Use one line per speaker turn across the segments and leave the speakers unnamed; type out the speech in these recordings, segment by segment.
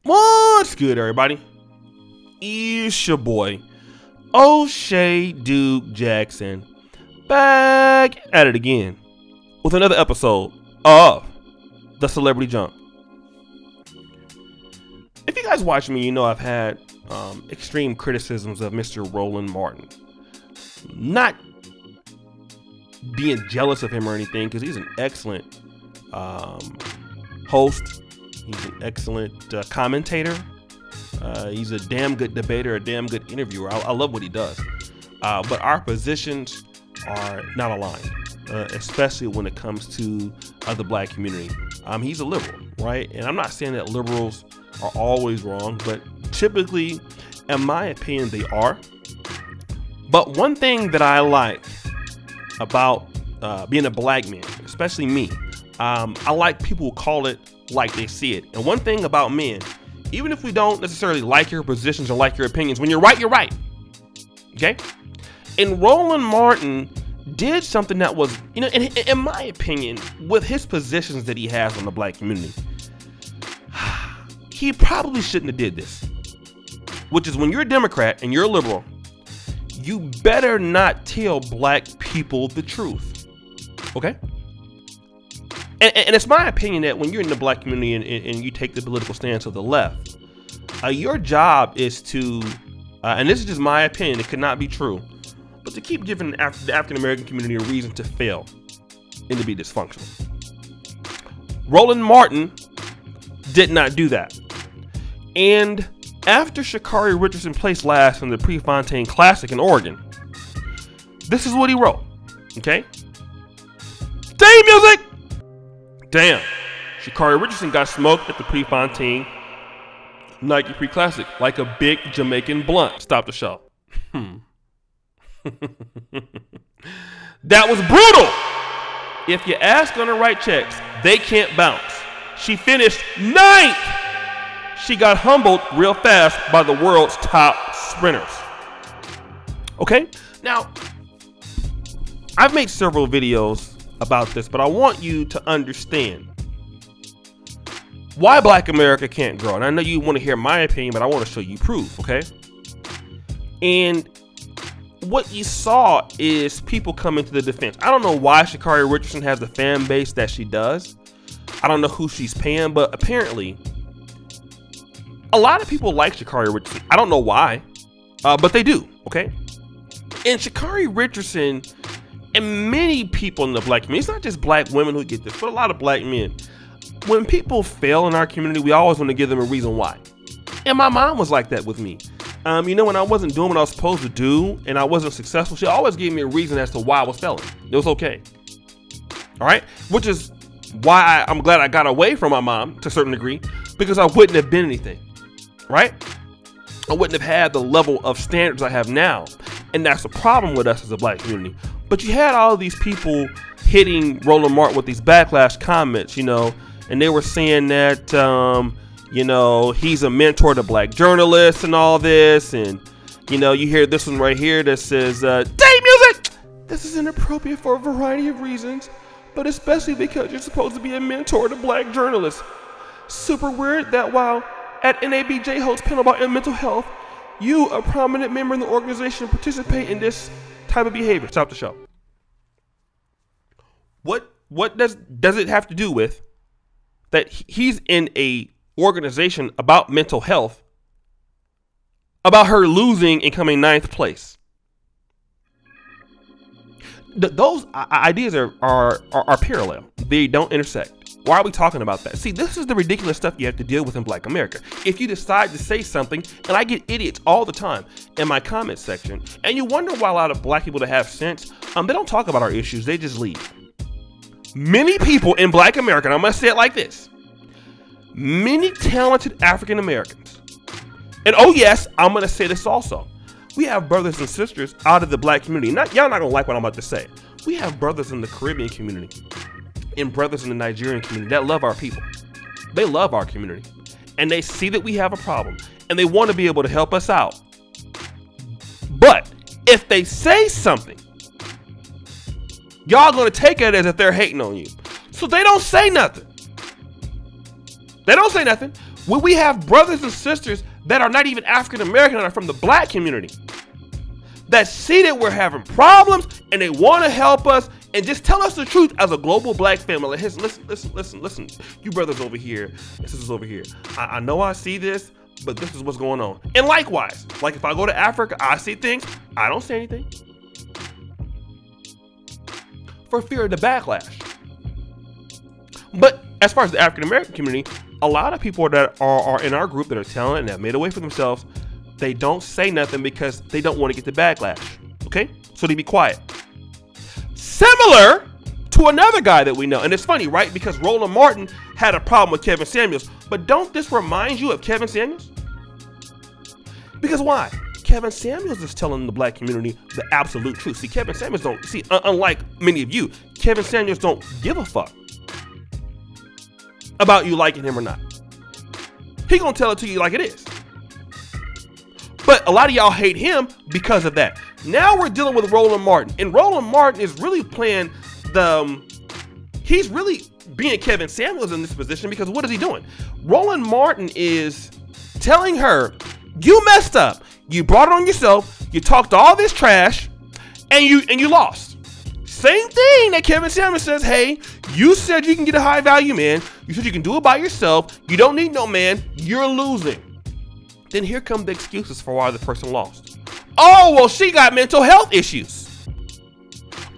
What's good, everybody? It's your boy, O'Shea Duke Jackson, back at it again with another episode of The Celebrity Junk. If you guys watch me, you know I've had extreme criticisms of Mr. Roland Martin. Not being jealous of him or anything, because he's an excellent host. He's an excellent commentator. He's a damn good debater, a damn good interviewer. I love what he does. But our positions are not aligned, especially when it comes to the black community. He's a liberal, right? And I'm not saying that liberals are always wrong, but typically, in my opinion, they are. But one thing that I like about being a black man, especially me, I like people who call it like they see it. And one thing about men, even if we don't necessarily like your positions or like your opinions, when you're right, you're right. Okay? And Roland Martin did something that was, you know, in my opinion, with his positions that he has on the black community, he probably shouldn't have did this. Which is, when you're a Democrat and you're a liberal, you better not tell black people the truth. Okay? And it's my opinion that when you're in the black community and you take the political stance of the left, your job is to, and this is just my opinion, it could not be true, but to keep giving the African-American community a reason to fail and to be dysfunctional. Roland Martin did not do that. And after Sha'Carri Richardson placed last in the Prefontaine Classic in Oregon, this is what he wrote, okay? Theme music! Damn, Sha'Carri Richardson got smoked at the Prefontaine Nike Pre-Classic like a big Jamaican blunt. Stop the show. That was brutal. If you ask on the right checks, they can't bounce. She finished 9th. She got humbled real fast by the world's top sprinters. Okay, now I've made several videos about this, but I want you to understand why black America can't grow. And I know you want to hear my opinion, but I want to show you proof, okay? And what you saw is people coming to the defense. I don't know why Sha'Carri Richardson has the fan base that she does. I don't know who she's paying, but apparently a lot of people like Sha'Carri Richardson. I don't know why, but they do, okay? And Sha'Carri Richardson and many people in the black community, it's not just black women who get this, but a lot of black men. When people fail in our community, we always want to give them a reason why. And my mom was like that with me. You know, when I wasn't doing what I was supposed to do and I wasn't successful, she always gave me a reason as to why I was failing. It was okay. All right? Which is why I'm glad I got away from my mom to a certain degree, because I wouldn't have been anything. Right? I wouldn't have had the level of standards I have now. And that's the problem with us as a black community. But you had all of these people hitting Roland Martin with these backlash comments, you know, and they were saying that, you know, he's a mentor to black journalists and all this. And, you know, you hear this one right here that says, "Day music! This is inappropriate for a variety of reasons, but especially because you're supposed to be a mentor to black journalists. Super weird that while at NABJ holds panel about mental health, you, a prominent member in the organization, participate in this type of behavior." Stop the show. What does it have to do with that he's in a organization about mental health, about her losing and coming 9th place? Those ideas are parallel. They don't intersect. Why are we talking about that? See, this is the ridiculous stuff you have to deal with in black America. If you decide to say something, and I get idiots all the time in my comment section, and you wonder why a lot of black people that have sense, they don't talk about our issues, they just leave. Many people in black America, and I'm gonna say it like this, many talented African Americans, and oh yes, I'm gonna say this also, we have brothers and sisters out of the black community. Y'all not gonna like what I'm about to say. We have brothers in the Caribbean community and brothers in the Nigerian community that love our people. They love our community, and they see that we have a problem, and they want to be able to help us out. But if they say something, y'all gonna take it as if they're hating on you. So they don't say nothing. They don't say nothing. when we have brothers and sisters that are not even African American and are from the black community that see that we're having problems and they want to help us and just tell us the truth as a global black family. Like, listen, you brothers over here, sisters over here. I know I see this, but this is what's going on. And likewise, like if I go to Africa, I see things, I don't say anything for fear of the backlash. But as far as the African American community, a lot of people that are in our group that are talented and have made a way for themselves, they don't say nothing because they don't want to get the backlash. Okay? So they be quiet. Similar to another guy that we know. And it's funny, right? Because Roland Martin had a problem with Kevin Samuels. But don't this remind you of Kevin Samuels? Because why? Kevin Samuels is telling the black community the absolute truth. See, Kevin Samuels don't, see, unlike many of you, Kevin Samuels don't give a fuck about you liking him or not. He gonna tell it to you like it is. But a lot of y'all hate him because of that. Now we're dealing with Roland Martin. And Roland Martin is really playing he's really being Kevin Samuels in this position, because what is he doing? Roland Martin is telling her, you messed up. You brought it on yourself. You talked all this trash and you lost. Same thing that Kevin Samuels says, hey, you said you can get a high value man. You said you can do it by yourself. You don't need no man. You're losing. Then here come the excuses for why the person lost. Oh, well, she got mental health issues.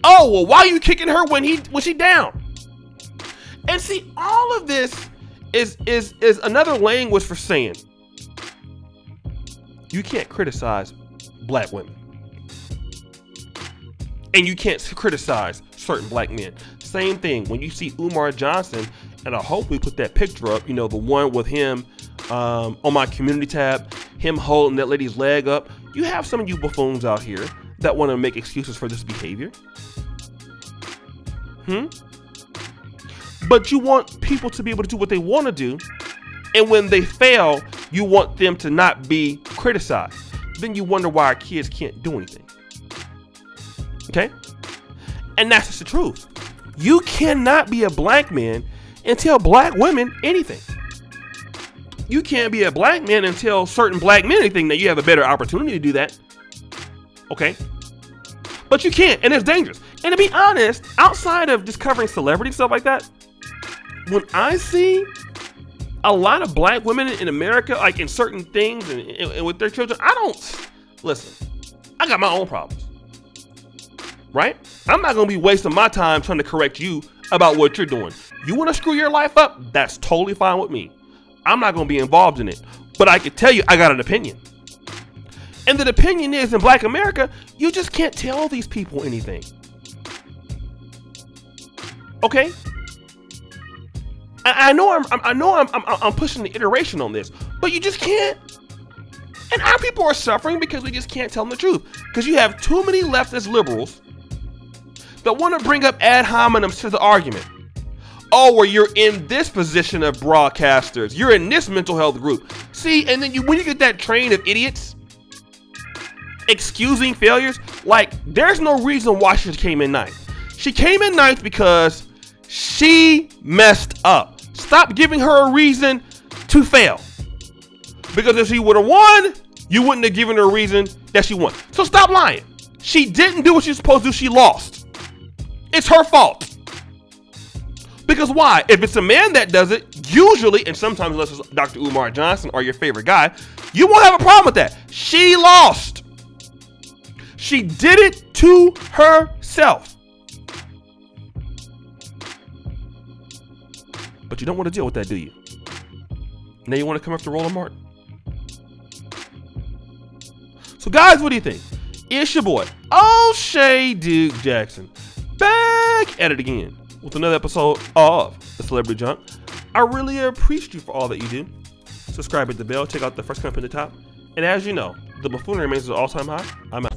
Oh, well, why are you kicking her when she down? And see, all of this is another language for saying you can't criticize black women. And you can't criticize certain black men. Same thing when you see Umar Johnson, and I hope we put that picture up, you know, the one with him on my community tab, him holding that lady's leg up. You have some of you buffoons out here that want to make excuses for this behavior. But you want people to be able to do what they want to do, and when they fail, you want them to not be criticized. Then you wonder why our kids can't do anything. Okay? And that's just the truth. You cannot be a black man and tell black women anything. You can't be a black man and tell certain black men anything, that you have a better opportunity to do that. Okay? But you can't, and it's dangerous. And to be honest, outside of just covering celebrity stuff like that, when I see a lot of black women in America, like in certain things and with their children, listen, I got my own problems. Right? I'm not going to be wasting my time trying to correct you about what you're doing. You want to screw your life up? That's totally fine with me. I'm not going to be involved in it. But I can tell you, I got an opinion. And the opinion is, in black America, you just can't tell these people anything. Okay? I know I'm pushing the iteration on this, but you just can't. And our people are suffering because we just can't tell them the truth. Because you have too many leftist liberals that want to bring up ad hominem to the argument. Oh, well, you're in this position of broadcasters. You're in this mental health group. See, and then when you get that train of idiots excusing failures, like, there's no reason why she came in ninth. She came in ninth because she messed up. Stop giving her a reason to fail. Because if she would have won, you wouldn't have given her a reason that she won. So stop lying. She didn't do what she's supposed to do. She lost. It's her fault. Because why? If it's a man that does it, usually, and sometimes unless it's Dr. Umar Johnson or your favorite guy, you won't have a problem with that. She lost. She did it to herself. But you don't want to deal with that, do you? Now you want to come after Roland Martin. So guys, what do you think? It's your boy, O'Shea Duke Jackson, back at it again with another episode of The Celebrity Junk. I really appreciate you for all that you do. Subscribe, hit the bell, check out the first comment at the top. And as you know, the buffoonery remains at an all-time high. I'm out.